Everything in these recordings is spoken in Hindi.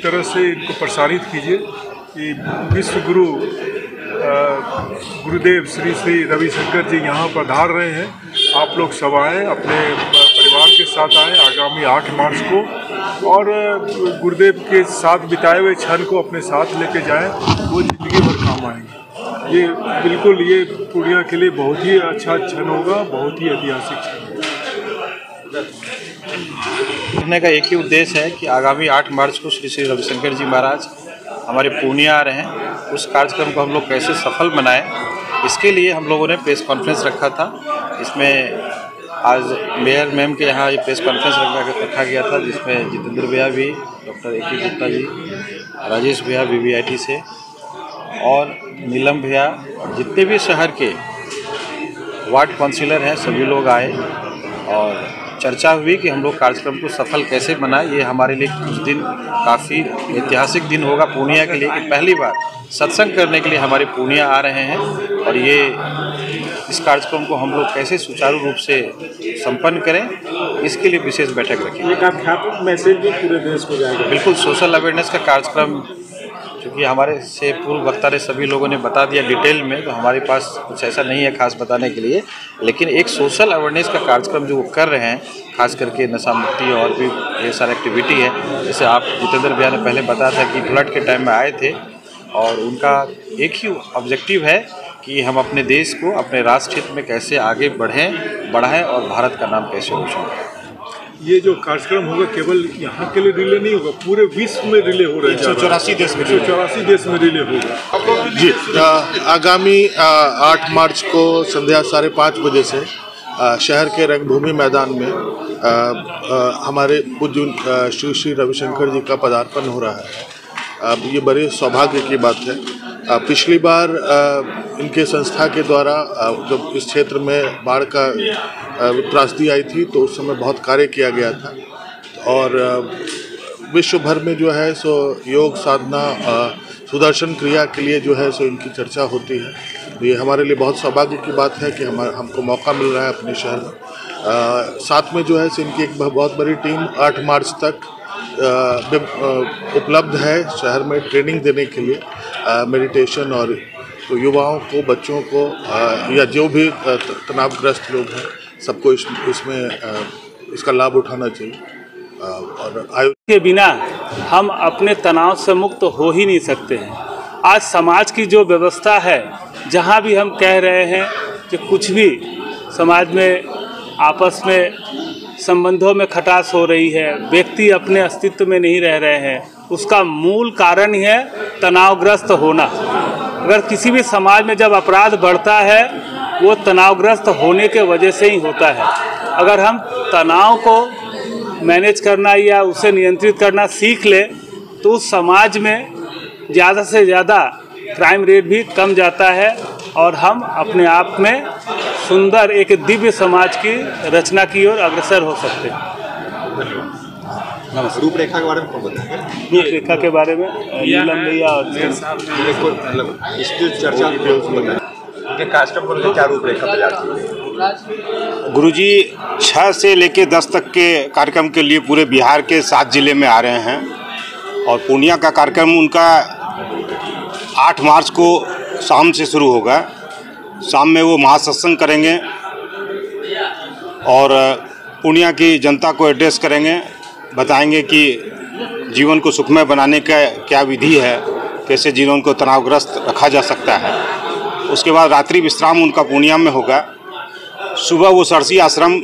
तरह से इनको प्रसारित कीजिए कि विश्व गुरु गुरुदेव श्री श्री रविशंकर जी यहाँ पधार रहे हैं। आप लोग सब आएँ, अपने परिवार के साथ आएँ आगामी 8 मार्च को, और गुरुदेव के साथ बिताए हुए क्षण को अपने साथ लेके जाएं, वो ज़िंदगी भर काम आएंगे। ये बिल्कुल ये पूर्णिया के लिए बहुत ही अच्छा क्षण होगा, बहुत ही ऐतिहासिक क्षण होगा। करने का एक ही उद्देश्य है कि आगामी 8 मार्च को श्री श्री रविशंकर जी महाराज हमारे पूर्णिया आ रहे हैं। उस कार्यक्रम को हम लोग कैसे सफल बनाएं, इसके लिए हम लोगों ने प्रेस कॉन्फ्रेंस रखा था। इसमें आज मेयर मैम के यहाँ ये प्रेस कॉन्फ्रेंस रखा गया था, जिसमें जितेंद्र भैया भी, डॉक्टर ए.के. गुप्ता जी, राजेश भैया VVIT से, और नीलम भैया, और जितने भी शहर के वार्ड काउंसिलर हैं सभी लोग आए और चर्चा हुई कि हम लोग कार्यक्रम को सफल कैसे बनाएं। ये हमारे लिए कुछ दिन काफ़ी ऐतिहासिक दिन होगा पूर्णिया के लिए, कि पहली बार सत्संग करने के लिए हमारे पूर्णिया आ रहे हैं, और ये इस कार्यक्रम को हम लोग कैसे सुचारू रूप से संपन्न करें, इसके लिए विशेष बैठक रखी। एक आध्यात्मिक मैसेज भी पूरे देश को जाएगा। बिल्कुल, सोशल अवेयरनेस का कार्यक्रम, क्योंकि हमारे से पूर्व वक्ता ने सभी लोगों ने बता दिया डिटेल में, तो हमारे पास कुछ ऐसा नहीं है खास बताने के लिए, लेकिन एक सोशल अवेयरनेस का कार्यक्रम जो वो कर रहे हैं, खास करके नशा मुक्ति और भी ढेर सारी एक्टिविटी है। जैसे आप जितेंद्र भैया ने पहले बताया था कि फ्लड के टाइम में आए थे, और उनका एक ही ऑब्जेक्टिव है कि हम अपने देश को, अपने राष्ट्र हित में कैसे आगे बढ़ाएं और भारत का नाम कैसे रोशन करें। ये जो कार्यक्रम होगा केवल यहाँ के लिए रिले नहीं होगा, पूरे विश्व में रिले हो रहे हैं। 184 देश में 184 देश में रिले होगा। जी, आगामी 8 मार्च को संध्या 5:30 बजे से शहर के रंगभूमि मैदान में हमारे पूज्य श्री श्री रविशंकर जी का पदार्पण हो रहा है। अब ये बड़े सौभाग्य की बात है। पिछली बार इनके संस्था के द्वारा जब इस क्षेत्र में बाढ़ का त्रासदी आई थी, तो उस समय बहुत कार्य किया गया था, और विश्व भर में जो है सो योग साधना सुदर्शन क्रिया के लिए जो है सो इनकी चर्चा होती है। ये हमारे लिए बहुत सौभाग्य की बात है कि हमको मौका मिल रहा है अपने शहर में। साथ में जो है सो इनकी एक बहुत बड़ी टीम 8 मार्च तक उपलब्ध है शहर में ट्रेनिंग देने के लिए, मेडिटेशन, और तो युवाओं को, बच्चों को, या जो भी तनावग्रस्त लोग हैं, सबको इसमें इसका लाभ उठाना चाहिए। और के बिना हम अपने तनाव से मुक्त हो ही नहीं सकते हैं। आज समाज की जो व्यवस्था है, जहाँ भी हम कह रहे हैं कि कुछ भी समाज में आपस में संबंधों में खटास हो रही है, व्यक्ति अपने अस्तित्व में नहीं रह रहे हैं, उसका मूल कारण ही है तनावग्रस्त होना। अगर किसी भी समाज में जब अपराध बढ़ता है, वो तनावग्रस्त होने के वजह से ही होता है। अगर हम तनाव को मैनेज करना या उसे नियंत्रित करना सीख ले, तो उस समाज में ज़्यादा से ज़्यादा क्राइम रेट भी कम जाता है, और हम अपने आप में सुंदर एक दिव्य समाज की रचना की ओर अग्रसर हो सकते हैं। रूपरेखा के बारे में कौन बताएगा? रूपरेखा के बारे में नीलम भैया और चर्चा कार्यक्रम को क्या रूपरेखा तैयार की? गुरुजी 6 से लेकर 10 तक के कार्यक्रम के लिए पूरे बिहार के 7 जिले में आ रहे हैं, और पूर्णिया का कार्यक्रम उनका 8 मार्च को शाम से शुरू होगा। शाम में वो महासत्संग करेंगे और पूर्णिया की जनता को एड्रेस करेंगे, बताएंगे कि जीवन को सुखमय बनाने का क्या विधि है, कैसे जीवन को तनावग्रस्त रखा जा सकता है। उसके बाद रात्रि विश्राम उनका पूर्णिया में होगा। सुबह वो सरसी आश्रम,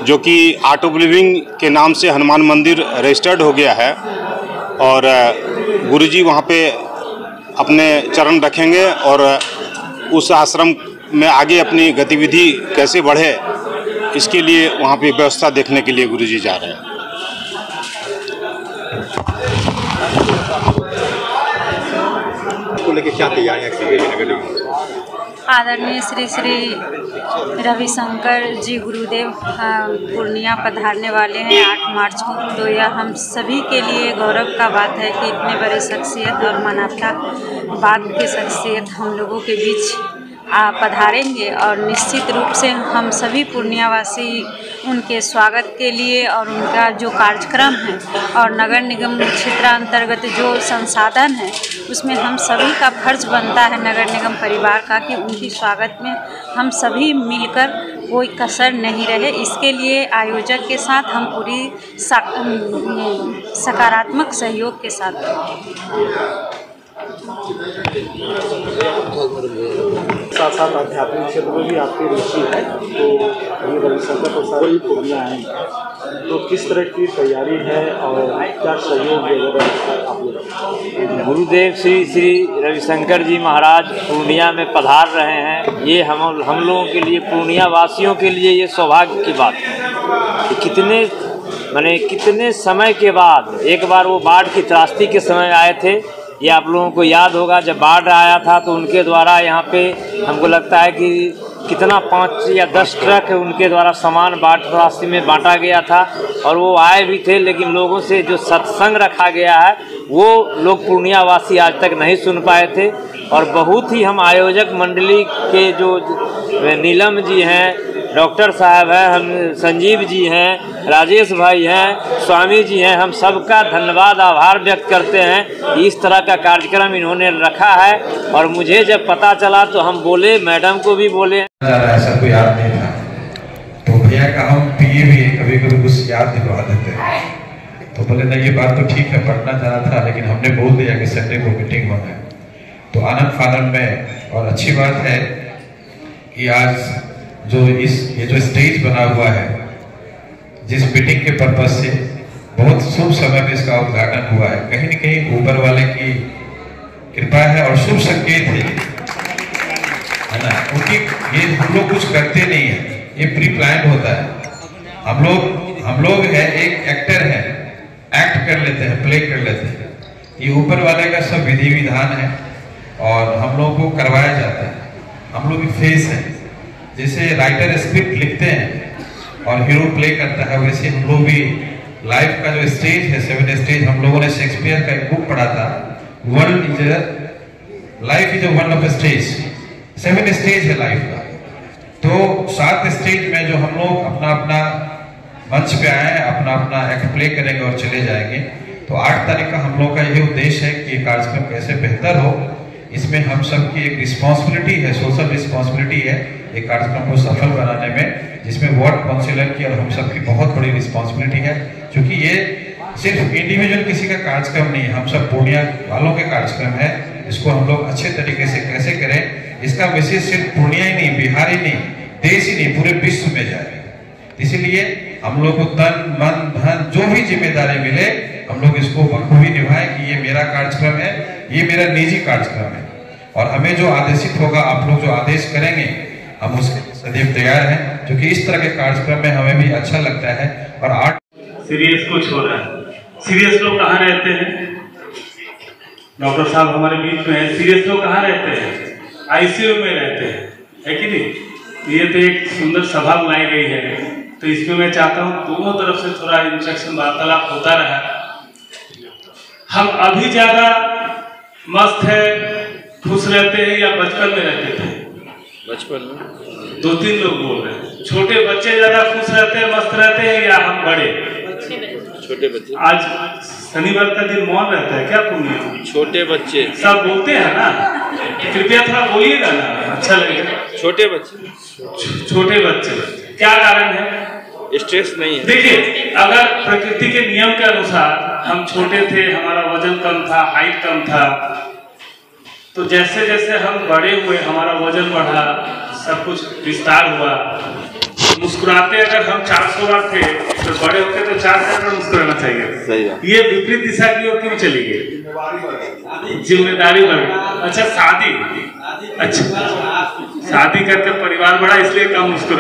जो कि आर्ट ऑफ लिविंग के नाम से हनुमान मंदिर रजिस्टर्ड हो गया है, और गुरुजी वहाँ पे अपने चरण रखेंगे, और उस आश्रम में आगे अपनी गतिविधि कैसे बढ़े, इसके लिए वहाँ पे व्यवस्था देखने के लिए गुरुजी जा रहे हैं। को लेके क्या तैयारियां की गई है? आदरणीय श्री श्री रविशंकर जी गुरुदेव पूर्णिया पधारने वाले हैं 8 मार्च को। तो यह हम सभी के लिए गौरव का बात है कि इतने बड़े शख्सियत और मानवतावाद के शख्सियत हम लोगों के बीच पधारेंगे, और निश्चित रूप से हम सभी पूर्णियावासी उनके स्वागत के लिए और उनका जो कार्यक्रम है और नगर निगम क्षेत्रांतर्गत जो संसाधन है उसमें हम सभी का फर्ज बनता है नगर निगम परिवार का कि उनकी स्वागत में हम सभी मिलकर कोई कसर नहीं रहे। इसके लिए आयोजक के साथ हम पूरी सकारात्मक सहयोग के साथ साथ आध्यात्मिक क्षेत्र में भी आपकी रुचि है, तो ये रविशंकर प्रसाद जी पूर्णिया आएंगे, तो किस तरह की तैयारी है और क्या सहयोग वगैरह आप लोग? गुरुदेव श्री श्री रविशंकर जी महाराज पूर्णिया में पधार रहे हैं। ये हम लोगों के लिए, पूर्णिया वासियों के लिए ये सौभाग्य की बात है कि कितने समय के बाद एक बार वो बाढ़ की त्रासदी के समय आए थे। ये आप लोगों को याद होगा, जब बाढ़ आया था तो उनके द्वारा यहाँ पे हमको लगता है कि कितना 5 या 10 ट्रक उनके द्वारा सामान बाढ़ त्रासदी में बांटा गया था और वो आए भी थे, लेकिन लोगों से जो सत्संग रखा गया है वो लोग पूर्णिया वासी आज तक नहीं सुन पाए थे। और बहुत ही हम आयोजक मंडली के जो नीलम जी हैं, डॉक्टर साहब हैं, हम संजीव जी हैं, राजेश भाई हैं, स्वामी जी हैं, हम सबका धन्यवाद आभार व्यक्त करते हैं। इस तरह का कार्यक्रम इन्होंने रखा है और मुझे जब पता चला तो हम बोले, मैडम को भी बोले। ऐसा कोई याद नहीं था, तो भैया का हम पिए भी कभी कभी कुछ याद दिलवा देते हैं, तो बोले नहीं ये बात तो ठीक है, पटना जाना था, लेकिन हमने बोल दिया कि संडे को मीटिंग होना है। तो आनंद फानंद में, और अच्छी बात है कि आज ये जो स्टेज बना हुआ है, जिस मीटिंग के पर्पज से बहुत शुभ समय में इसका उद्घाटन हुआ है, कहीं न कहीं ऊपर वाले की कृपा है और शुभ संकेत है ना, क्योंकि ये हम लोग कुछ करते नहीं है, ये प्री प्लान होता है। हम लोग है एक एक्टर है, एक्ट कर लेते हैं, प्ले कर लेते हैं। ये ऊपर वाले का सब विधि विधान है और हम लोगों को करवाया जाता है। हम लोग भी फेस है, जैसे राइटर स्क्रिप्ट लिखते हैं और हीरो प्ले करता है, वैसे हम लोग भी लाइफ का जो स्टेज है, 7 स्टेज, हम लोगों ने शेक्सपियर का एक बुक पढ़ा था, life is one of stage, 7 stage है लाइफ का। तो 7 स्टेज में जो हम लोग अपना अपना मंच पे आए, अपना अपना एक्ट प्ले करेंगे और चले जाएंगे। तो 8 तारीख का हम लोग का यही उद्देश्य है कि ये कार्यक्रम कैसे बेहतर हो, इसमें हम सबकी एक रिस्पॉन्सिबिलिटी है, सोशल रिस्पॉन्सिबिलिटी है एक कार्यक्रम को सफल बनाने में, जिसमें वार्ड काउंसिलर की और हम सबकी बहुत बड़ी रिस्पॉन्सिबिलिटी है, क्योंकि ये सिर्फ इंडिविजुअल किसी का कार्यक्रम नहीं है, हम सब पूर्णिया वालों के कार्यक्रम है। इसको हम लोग अच्छे तरीके से कैसे करें, इसका मैसेज सिर्फ पूर्णिया ही नहीं, बिहार ही नहीं, देश ही नहीं, पूरे विश्व में जाए। इसीलिए हम लोग को तन मन धन जो भी जिम्मेदारी मिले, हम लोग इसको बखूबी निभाएं कि ये मेरा कार्यक्रम है, ये मेरा निजी कार्यक्रम है, और हमें जो आदेशित होगा, आप लोग जो आदेश करेंगे, हम उसके सदैव तैयार हैं, क्योंकि इस तरह के कार्यक्रम में हमें भी अच्छा लगता है। और 8 सीरियस को छोड़ रहा है, सीरियस लोग कहाँ रहते हैं? डॉक्टर साहब हमारे बीच में है, सीरियस लोग कहाँ रहते हैं? आईसीयू में रहते हैं, है कि नहीं? ये तो एक सुंदर सभा बुलाई गई है, तो इसमें मैं चाहता हूँ दोनों तरफ से थोड़ा इंटरेक्शन, वार्तालाप होता रहा। हम अभी ज्यादा मस्त है, खुश रहते हैं या बचपन में रहते थे? बचपन में 2-3 लोग बोल रहे हैं। छोटे बच्चे ज्यादा खुश रहते हैं, मस्त रहते हैं, या हम बड़े? छोटे बच्चे। आज शनिवार का दिन मौन रहता है क्या पूर्णिया? छोटे बच्चे सब बोलते हैं ना, कृपया थोड़ा बोलिएगा ना, अच्छा लगेगा। छोटे बच्चे, छोटे बच्चे, क्या कारण है? स्ट्रेस नहीं है। देखिए, अगर प्रकृति के नियम के अनुसार हम छोटे थे, हमारा वजन कम था, हाइट कम था, तो जैसे जैसे हम बड़े हुए, हमारा वजन बढ़ा, सब कुछ विस्तार हुआ। मुस्कुराते अगर हम 400 बार थे, तो बड़े होते तो 400 बार मुस्कुराना चाहिए। सही है। ये विपरीत दिशा की ओर क्यों चली गई? जिम्मेदारी बढ़ी। अच्छा, शादी करके परिवार बढ़ा, इसलिए कम मुस्कुरा।